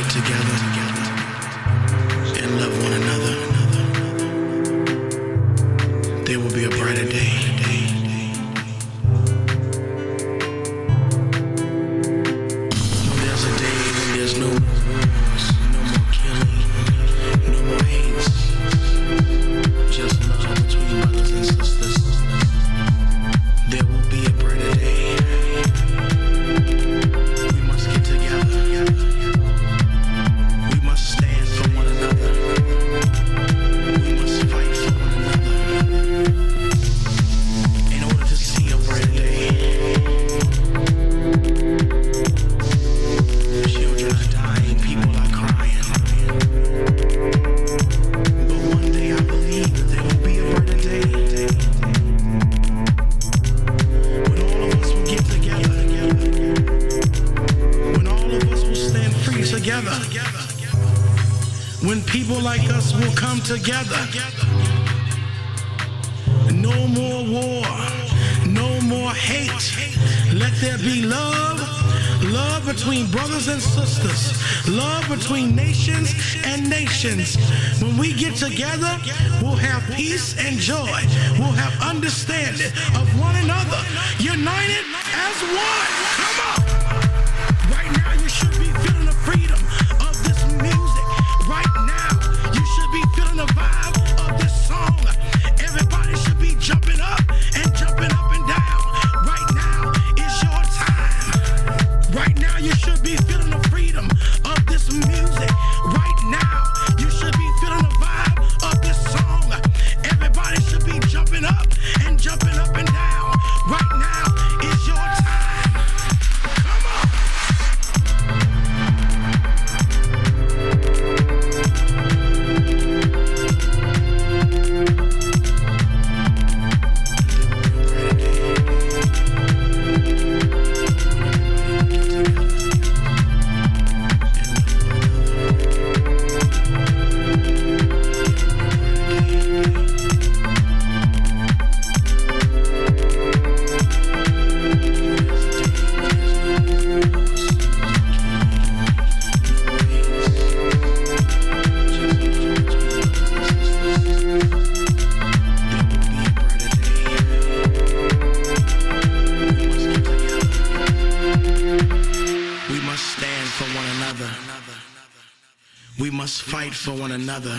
get together and love one another, there will be a brighter day. There's a day when there's no more wars, no more killing, no more hate, just love between brothers and sisters. There will be a brighter day. We must get together. We must stand for one another. We must fight for one another. In order to see a brighter day. Children are dying, people are crying. But one day I believe that there will be a brighter day. When all of us will get together. When all of us will stand free together. When people like us will come together. No more war, no more hate. Let there be love, love between brothers and sisters, love between nations and nations. When we get together, we'll have peace and joy. We'll have understanding of one another, united as one. Come on! Right now you should be feeling the freedom of this music. Right now you should be feeling the vibe of this song. Everybody should be jumping up and down. Right now is your time. Right now you should be feeling the freedom of this music. Right now you should be feeling the vibe of this song. Everybody should be jumping up and down. Right now is your time. Come on. We must stand for one another. We must fight for one another.